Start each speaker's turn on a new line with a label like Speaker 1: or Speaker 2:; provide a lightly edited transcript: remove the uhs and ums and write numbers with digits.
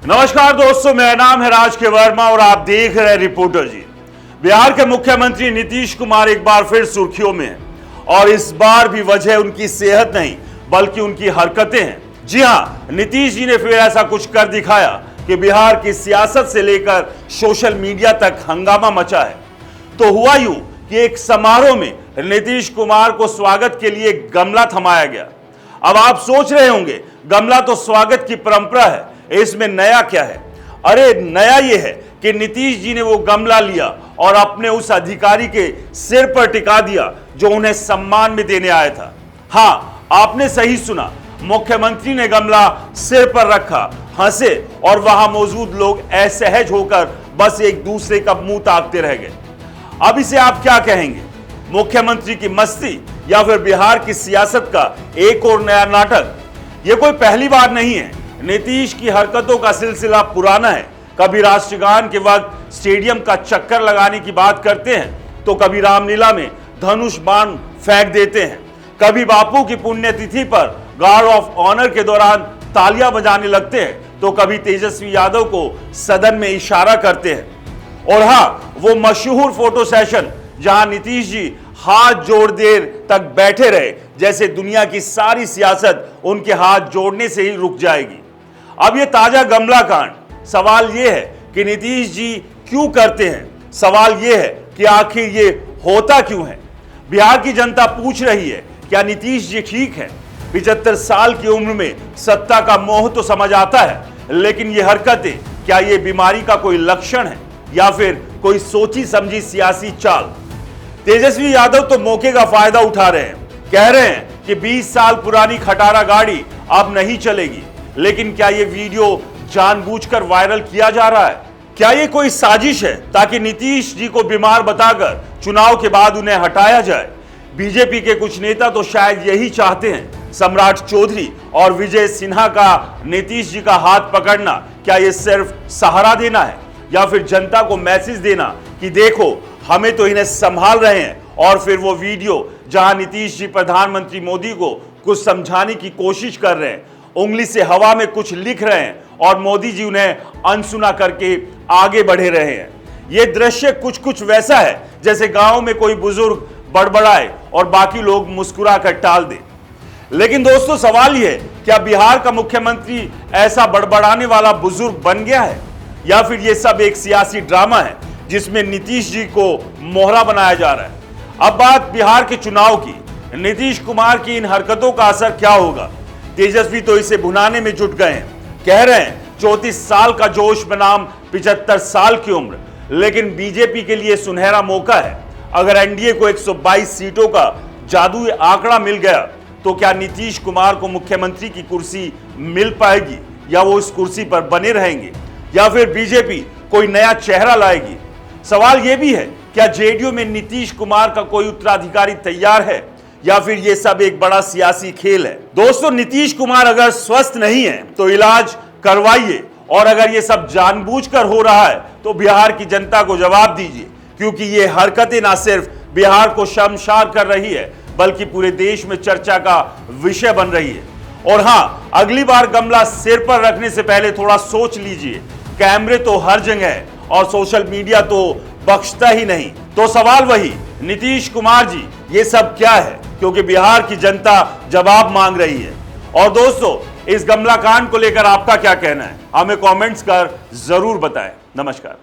Speaker 1: नमस्कार दोस्तों, मेरा नाम है राज के वर्मा और आप देख रहे हैं रिपोर्टर जी। बिहार के मुख्यमंत्री नीतीश कुमार एक बार फिर सुर्खियों में हैं और इस बार भी वजह उनकी सेहत नहीं बल्कि उनकी हरकतें हैं। जी हां, नीतीश जी ने फिर ऐसा कुछ कर दिखाया कि बिहार की सियासत से लेकर सोशल मीडिया तक हंगामा मचा है। तो हुआ यूं कि एक समारोह में नीतीश कुमार को स्वागत के लिए गमला थमाया गया। अब आप सोच रहे होंगे, गमला तो स्वागत की परंपरा है, इसमें नया क्या है? अरे नया यह है कि नीतीश जी ने वो गमला लिया और अपने उस अधिकारी के सिर पर टिका दिया जो उन्हें सम्मान में देने आया था। हां, आपने सही सुना, मुख्यमंत्री ने गमला सिर पर रखा, हंसे और वहां मौजूद लोग असहज होकर बस एक दूसरे का मुंह ताकते रह गए। अब इसे आप क्या कहेंगे? मुख्यमंत्री की मस्ती या फिर बिहार की सियासत का एक और नया नाटक? यह कोई पहली बार नहीं है। नीतीश की हरकतों का सिलसिला पुराना है। कभी राष्ट्रगान के वक्त स्टेडियम का चक्कर लगाने की बात करते हैं तो कभी रामलीला में धनुष बाण फेंक देते हैं, कभी बापू की पुण्यतिथि पर गार्ड ऑफ ऑनर के दौरान तालियां बजाने लगते हैं तो कभी तेजस्वी यादव को सदन में इशारा करते हैं। और हां, वो मशहूर फोटो सेशन जहां नीतीश जी हाथ जोड़ देर तक बैठे रहे, जैसे दुनिया की सारी सियासत उनके हाथ जोड़ने से ही रुक जाएगी। अब ये ताजा गमला कांड, सवाल ये है कि नीतीश जी क्यों करते हैं? सवाल ये है कि आखिर ये होता क्यों है? बिहार की जनता पूछ रही है, क्या नीतीश जी ठीक है? 75 साल की उम्र में सत्ता का मोह तो समझ आता है, लेकिन ये हरकतें, क्या ये बीमारी का कोई लक्षण है या फिर कोई सोची समझी सियासी चाल? तेजस्वी यादव तो मौके का फायदा उठा रहे हैं, कह रहे हैं कि 20 साल पुरानी खटारा गाड़ी अब नहीं चलेगी। लेकिन क्या यह वीडियो जानबूझकर वायरल किया जा रहा है? क्या यह कोई साजिश है ताकि नीतीश जी को बीमार बताकर चुनाव के बाद उन्हें हटाया जाए? बीजेपी के कुछ नेता तो शायद यही चाहते हैं। सम्राट चौधरी और विजय सिन्हा का नीतीश जी का हाथ पकड़ना, क्या यह सिर्फ सहारा देना है या फिर जनता को मैसेज देना कि देखो हमें तो इन्हें संभाल रहे हैं? और फिर वो वीडियो जहां नीतीश जी प्रधानमंत्री मोदी को कुछ समझाने की कोशिश कर रहे हैं, उंगली से हवा में कुछ लिख रहे हैं और मोदी जी उन्हें अनसुना करके आगे बढ़े रहे हैं। यह दृश्य कुछ कुछ वैसा है जैसे गांव में कोई बुजुर्ग बड़बड़ाए और बाकी लोग मुस्कुराकर टाल दे। लेकिन दोस्तों, सवाल यह है, क्या बिहार का मुख्यमंत्री ऐसा बड़बड़ाने वाला बुजुर्ग बन गया है या फिर यह सब एक सियासी ड्रामा है जिसमें नीतीश जी को मोहरा बनाया जा रहा है? अब बात बिहार के चुनाव की। नीतीश कुमार की इन हरकतों का असर क्या होगा? तेजस्वी तो इसे भुनाने में जुट गए हैं, कह रहे हैं 34 साल का जोश बनाम 75 साल की उम्र। लेकिन बीजेपी के लिए सुनहरा मौका है। अगर एनडीए को 122 सीटों का जादुई आंकड़ा मिल गया तो क्या नीतीश कुमार को मुख्यमंत्री की कुर्सी मिल पाएगी या वो इस कुर्सी पर बने रहेंगे या फिर बीजेपी कोई नया चेहरा लाएगी? सवाल यह भी है, क्या जेडीयू में नीतीश कुमार का कोई उत्तराधिकारी तैयार है या फिर यह सब एक बड़ा सियासी खेल है? दोस्तों, नीतीश कुमार अगर स्वस्थ नहीं है तो इलाज करवाइए, और अगर यह सब जानबूझकर हो रहा है तो बिहार की जनता को जवाब दीजिए, क्योंकि ये हरकतें ना सिर्फ बिहार को शर्मसार कर रही है बल्कि पूरे देश में चर्चा का विषय बन रही है। और हां, अगली बार गमला सिर पर रखने से पहले थोड़ा सोच लीजिए। कैमरे तो हर जगह है और सोशल मीडिया तो बख्शता ही नहीं। तो सवाल वही, नीतीश कुमार जी ये सब क्या है? क्योंकि बिहार की जनता जवाब मांग रही है। और दोस्तों, इस गमला कांड को लेकर आपका क्या कहना है? हमें कमेंट्स कर जरूर बताएं। नमस्कार।